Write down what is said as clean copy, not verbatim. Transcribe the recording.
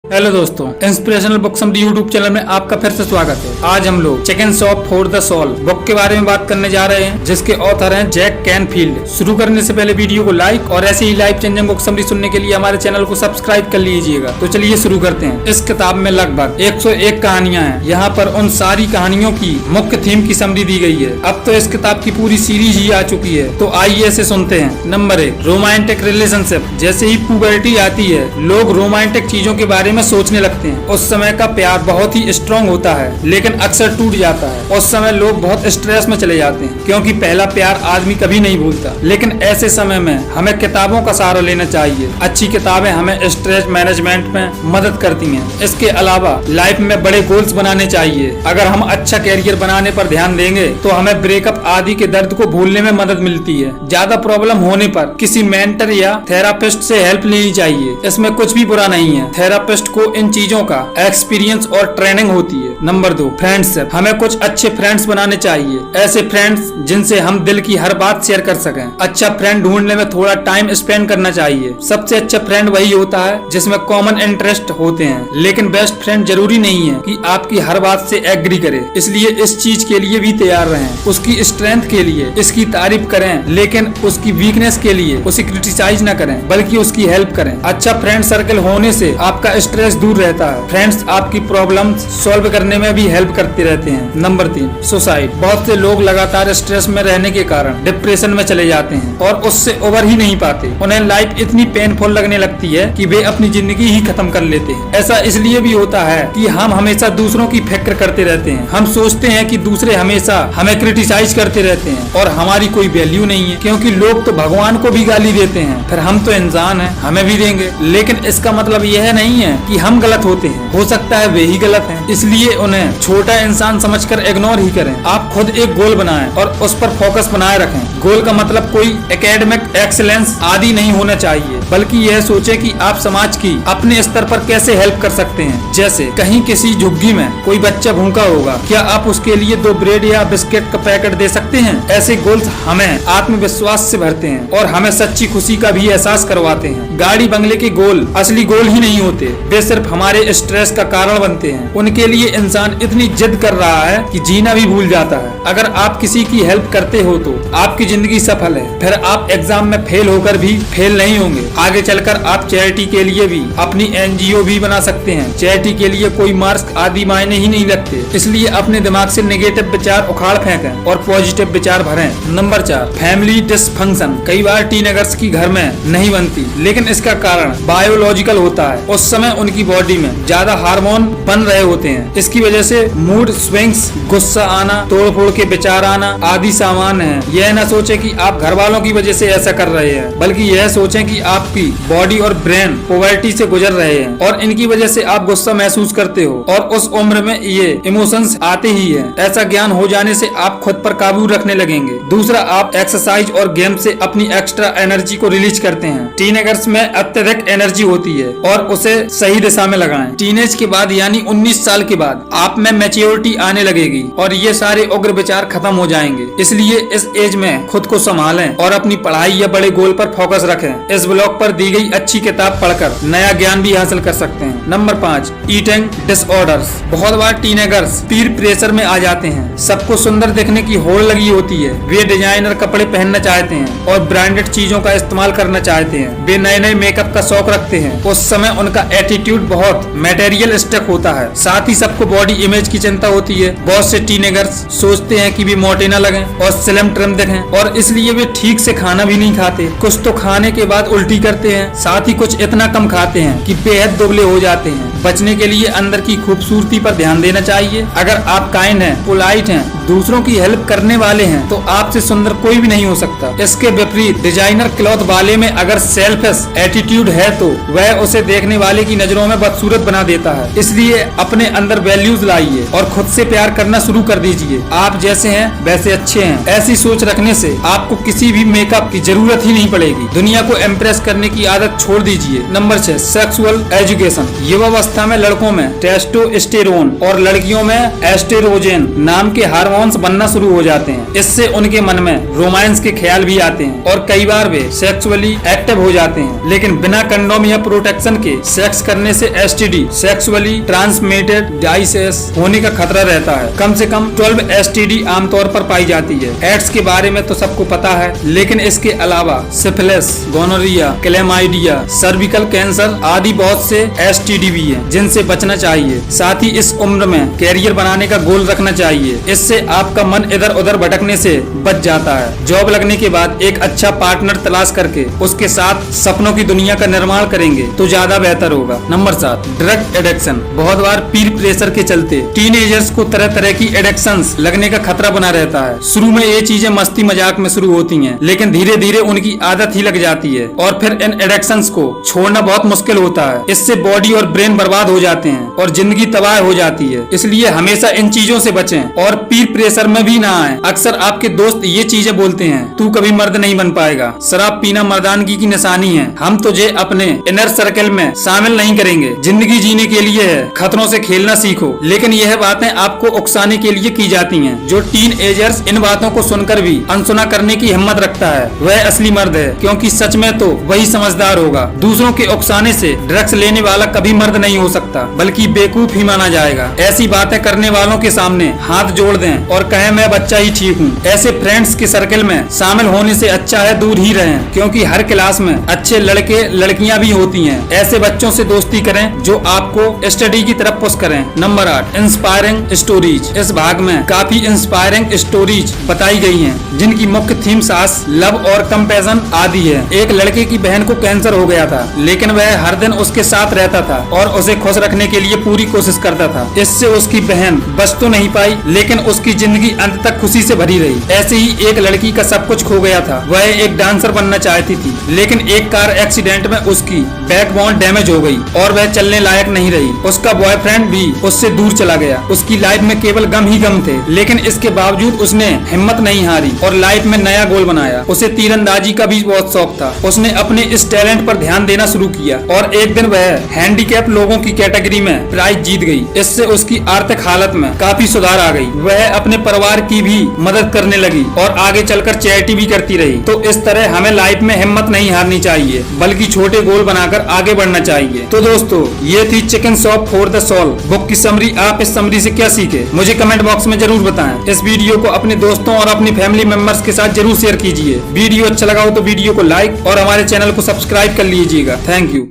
Hello दोस्तों, inspirational book summary YouTube channel में आपका फिर से स्वागत है। आज हम लोग chicken soup for the soul book के बारे में बात करने जा रहे हैं, जिसके ऑथर हैं जैक कैनफील्ड। शुरू करने से पहले वीडियो को लाइक और ऐसे ही लाइफ चेंजिंग बुक समरी सुनने के लिए हमारे चैनल को सब्सक्राइब कर लीजिएगा। तो चलिए शुरू करते हैं। इस किताब में लगभग 101 कहानियां हैं। यहाँ पर उन सारी कहानियों की मुख्य थीम की समरी दी गई है। अब तो इस किताब की पूरी सीरीज ही आ चुकी है, तो आइए इसे सुनते हैं। Number 1, romantic relationship. जैसे ही पुबर्टी आती है, लोग रोमांटिक चीजों के बारे में सोचने लगते हैं। उस समय का प्यार बहुत ही स्ट्रॉन्ग होता है, लेकिन अक्सर टूट जाता है। उस समय लोग बहुत स्ट्रेस में चले जाते हैं, क्योंकि पहला प्यार आदमी कभी नहीं भूलता। लेकिन ऐसे समय में हमें किताबों का सहारा लेना चाहिए। अच्छी किताबें हमें स्ट्रेस मैनेजमेंट में मदद करती हैं। इसके अलावा लाइफ में बड़े गोल्स बनाने चाहिए। अगर हम अच्छा कैरियर बनाने पर ध्यान देंगे तो हमें ब्रेकअप आदि के दर्द को भूलने में मदद मिलती है। ज्यादा प्रॉब्लम होने पर किसी मेंटर या थेरापिस्ट से हेल्प लेनी चाहिए। इसमें कुछ भी बुरा नहीं है। थेरापिस्ट को इन चीजों का एक्सपीरियंस और ट्रेनिंग होती है। Number 2, friendship. हमें कुछ अच्छे फ्रेंड्स बनाने चाहिए। ऐसे फ्रेंड्स जिनसे हम दिल की हर बात शेयर कर सकें। अच्छा फ्रेंड ढूंढने में थोड़ा टाइम स्पेंड करना चाहिए। सबसे अच्छा फ्रेंड वही होता है जिसमें कॉमन इंटरेस्ट होते हैं। लेकिन बेस्ट फ्रेंड जरूरी नहीं है कि आपकी हर बात से एग्री करे। इसलिए इस चीज के लिए भी तैयार रहें। उसकी स्ट्रेंथ के लिए इसकी तारीफ करें, लेकिन उसकी वीकनेस के लिए उसे क्रिटिसाइज न करें, बल्कि उसकी हेल्प करें। अच्छा फ्रेंड सर्कल होने से आपका स्ट्रेस दूर रहता है। फ्रेंड्स आपकी प्रॉब्लम्स सॉल्व करने में भी हेल्प करते रहते हैं। Number 3, suicide. बहुत से लोग लगातार स्ट्रेस में रहने के कारण डिप्रेशन में चले जाते हैं और उससे उबर ही नहीं पाते। उन्हें लाइफ इतनी पेनफुल लगने लगती है कि वे अपनी जिंदगी ही खत्म कर लेते हैं। ऐसा इसलिए भी होता है कि हम हमेशा दूसरों की फिक्र करते रहते हैं। हम सोचते हैं कि दूसरे हमेशा हमें क्रिटिसाइज करते रहते हैं और हमारी कोई वैल्यू नहीं है, क्योंकि लोग तो भगवान को भी गाली देते हैं। फिर हम तो इंसान हैं, हमें भी देंगे। लेकिन इसका मतलब यह नहीं है कि हम गलत होते हैं। हो सकता है वे ही गलत हैं, इसलिए उन्हें छोटा इंसान समझकर इग्नोर ही करें। आप खुद एक गोल बनाएं और उस पर फोकस बनाए रखें। गोल का मतलब कोई एकेडमिक एक्सीलेंस आदि नहीं होना चाहिए, बल्कि यह सोचे कि आप समाज की अपने स्तर पर कैसे हेल्प कर सकते हैं। जैसे कहीं किसी झुग्गी में कोई बच्चा भूखा होगा, क्या आप उसके लिए 2 ब्रेड या बिस्किट का पैकेट दे सकते हैं? ऐसे गोल्स हमें आत्मविश्वास से भरते हैं और हमें सच्ची खुशी का भी एहसास करवाते हैं। गाड़ी बंगले के गोल असली गोल ही नहीं होते, वे सिर्फ हमारे स्ट्रेस का कारण बनते हैं। उनके लिए इंसान इतनी जिद कर रहा है कि जीना भी भूल जाता है। अगर आप किसी की हेल्प करते हो तो आपकी जिंदगी सफल है। फिर आप एग्जाम में फेल होकर भी फेल नहीं होंगे। आगे चलकर आप चैरिटी के लिए भी अपनी एनजीओ भी बना सकते हैं। चैरिटी के लिए कोई मार्क्स आदि मायने ही नहीं लगते, इसलिए अपने दिमाग से नेगेटिव विचार उखाड़ फेंकें और पॉजिटिव विचार भरें। Number 4, family dysfunction. कई बार टीनेजर्स की घर में नहीं बनती, लेकिन इसका कारण बायोलॉजिकल होता है। उस समय उनकी बॉडी में ज्यादा हार्मोन बन रहे होते हैं। इसकी वजह से मूड स्विंग्स, गुस्सा आना, तोड़ फोड़ के विचार आना आदि सामान्य है। यह न सोचे कि आप घर वालों की वजह से ऐसा कर रहे हैं, बल्कि यह सोचें कि आपकी बॉडी और ब्रेन पुबर्टी से गुजर रहे हैं और इनकी वजह से आप गुस्सा महसूस करते हो और उस उम्र में ये इमोशंस आते ही है। ऐसा ज्ञान हो जाने से आप खुद पर काबू रखने लगेंगे। दूसरा, आप एक्सरसाइज और गेम से अपनी एक्स्ट्रा एनर्जी को रिलीज करते हैं। टीनेजर्स में अत्यधिक एनर्जी होती है और उसे सही दिशा में लगाएं। टीनेज के बाद यानी 19 साल के बाद आप में मैच्योरिटी आने लगेगी और ये सारे उग्र विचार खत्म हो जाएंगे। इसलिए इस एज में खुद को संभालें और अपनी पढ़ाई या बड़े गोल पर फोकस रखें। इस ब्लॉग पर दी गई अच्छी किताब पढ़कर नया ज्ञान भी हासिल कर सकते हैं। Number 5, eating disorders. बहुत बार टीनेजर्स पीर प्रेशर में आ जाते हैं। सबको सुंदर दिखने की होड़ लगी होती है। वे डिजाइनर कपड़े पहनना चाहते हैं और ब्रांडेड चीजों का इस्तेमाल करना चाहते हैं। वे नए नए मेकअप का शौक रखते हैं। उस समय उनका एटीट्यूड बहुत मटेरियलिस्टिक होता है। साथ ही सबको बॉडी इमेज की चिंता होती है। बहुत से टीनेजर्स सोचते हैं कि वे मोटे न लगें और स्लिम ट्रिम दिखें, और इसलिए वे ठीक से खाना भी नहीं खाते। कुछ तो खाने के बाद उल्टी करते हैं, साथ ही कुछ इतना कम खाते हैं कि बेहद दुबले हो जाते हैं। बचने के लिए अंदर की खूबसूरती पर ध्यान देना चाहिए। अगर आप काइंड हैं, पोलाइट हैं, दूसरों की हेल्प करने वाले हैं, तो आपसे सुंदर कोई भी नहीं हो सकता। इसके विपरीत डिजाइनर क्लॉथ वाले में अगर सेल्फिश एटीट्यूड है तो वह उसे देखने वाले की नजरों में बदसूरत बना देता है। इसलिए अपने अंदर वैल्यूज लाइए और खुद से प्यार करना शुरू कर दीजिए। आप जैसे हैं वैसे अच्छे हैं। ऐसी सोच रखने से आपको किसी भी मेकअप की जरूरत ही नहीं पड़ेगी। दुनिया को इम्प्रेस करने की आदत छोड़ दीजिए। Number 6, sexual education. युवावस्था युवावस्था में लड़कों में टेस्टोस्टेरोन और लड़कियों में एस्ट्रोजन नाम के हार्मोन्स बनना शुरू हो जाते हैं। इससे उनके मन में रोमांस के ख्याल भी आते हैं और कई बार वे सेक्सुअली एक्टिव हो जाते हैं। लेकिन बिना कंडोम या प्रोटेक्शन के सेक्स करने से एसटीडी सेक्सुअली ट्रांसमिटेड डिसीज होने का खतरा रहता है। कम से कम 12 एसटीडी आमतौर पर पाई जाती है। एड्स के बारे में तो सबको पता है, लेकिन इसके अलावा syphilis, gonorrhoea, chlamydia, cervical cancer आदि बहुत से एसटीडी भी हैं जिनसे बचना चाहिए। साथ ही इस उम्र में कैरियर बनाने का गोल रखना चाहिए। इससे आपका मन इधर उधर भटकने से बच जाता है। जॉब लगने के बाद एक अच्छा पार्टनर तलाश करके उसके साथ सपनों की दुनिया का निर्माण करेंगे तो ज्यादा बेहतर होगा। Number 7, drug addiction. बहुत बार पीर प्रेशर के चलते टीनेजर्स को तरह तरह की एडिक्शंस लगने का खतरा बना रहता है। शुरू में ये चीजें मस्ती मजाक में शुरू होती हैं, लेकिन धीरे धीरे उनकी आदत ही लग जाती है और फिर इन एडिक्शंस को छोड़ना बहुत मुश्किल होता है। इससे बॉडी और ब्रेन बर्बाद हो जाते हैं और जिंदगी तबाह हो जाती है। इसलिए हमेशा इन चीजों से बचें और पीर प्रेशर में भी ना आए। अक्सर आपके दोस्त ये चीजें बोलते हैं, तू कभी मर्द नहीं बन पाएगा, शराब पीना मर्दानगी की निशानी है, हम तुझे अपने इनर सर्कल में शामिल नहीं करेंगे। जिंदगी जीने के लिए है, खतरों से खेलना सीखो। लेकिन यह बातें आपको उकसाने के लिए की जाती हैं। जो टीन एजर्स इन बातों को सुनकर भी अनसुना करने की हिम्मत रखता है वह असली मर्द है, क्योंकि सच में तो वही समझदार होगा। दूसरों के उकसाने से ड्रग्स लेने वाला कभी मर्द नहीं हो सकता, बल्कि बेवकूफ ही माना जाएगा। ऐसी बातें करने वालों के सामने हाथ जोड़ दें और कहें मैं बच्चा ही ठीक हूँ। ऐसे फ्रेंड्स के सर्कल में शामिल होने से अच्छा है दूर ही रहें, क्योंकि हर क्लास में अच्छे लड़के लड़कियां भी होती हैं। ऐसे बच्चों से दोस्ती करें जो आपको स्टडी की तरफ पुश करें। Number 8, inspiring stories. इस भाग में काफी इंस्पायरिंग स्टोरीज बताई गई हैं, जिनकी मुख्य थीम सास, लव और कंपैशन आदि है। एक लड़के की बहन को कैंसर हो गया था, लेकिन वह हर दिन उसके साथ रहता था और उसे खुश रखने के लिए पूरी कोशिश करता था। इससे उसकी बहन बच तो नहीं पाई, लेकिन उसकी जिंदगी अंत तक खुशी से भरी रही। ऐसे ही एक लड़की का सब कुछ खो गया था। वह एक डांसर बनना चाहती थी, लेकिन एक कार एक्सीडेंट में उसकी बैकबोन डैमेज हो गई और वह चलने लायक नहीं रही। उसका बॉयफ्रेंड भी उससे दूर चला गया। उसकी लाइफ में केवल गम ही गम थे, लेकिन इसके बावजूद उसने हिम्मत नहीं हारी और लाइफ में नया गोल बनाया। उसे तीरंदाजी का भी बहुत शौक था। उसने अपने इस टैलेंट पर ध्यान देना शुरू किया और एक दिन वह हैंडीकैप लोगों की कैटेगरी में प्राइज जीत गई। इससे उसकी आर्थिक हालत में काफी सुधार आ गई। वह अपने परिवार की भी मदद करने लगी और आगे चलकर चैरिटी भी करती रही। तो इस तरह हमें लाइफ में हिम्मत नहीं हारनी चाहिए, बल्कि छोटे गोल बनाकर आगे बढ़ना चाहिए। तो दोस्तों, ये थी chicken soup for the soul book की समरी। आप इस समरी से क्या सीखे मुझे कमेंट बॉक्स में जरूर बताएं। इस वीडियो को अपने दोस्तों और अपनी फैमिली मेंबर्स के साथ जरूर शेयर कीजिए। वीडियो अच्छा लगा हो तो वीडियो को लाइक और हमारे चैनल को सब्सक्राइब कर लीजिएगा। Thank you.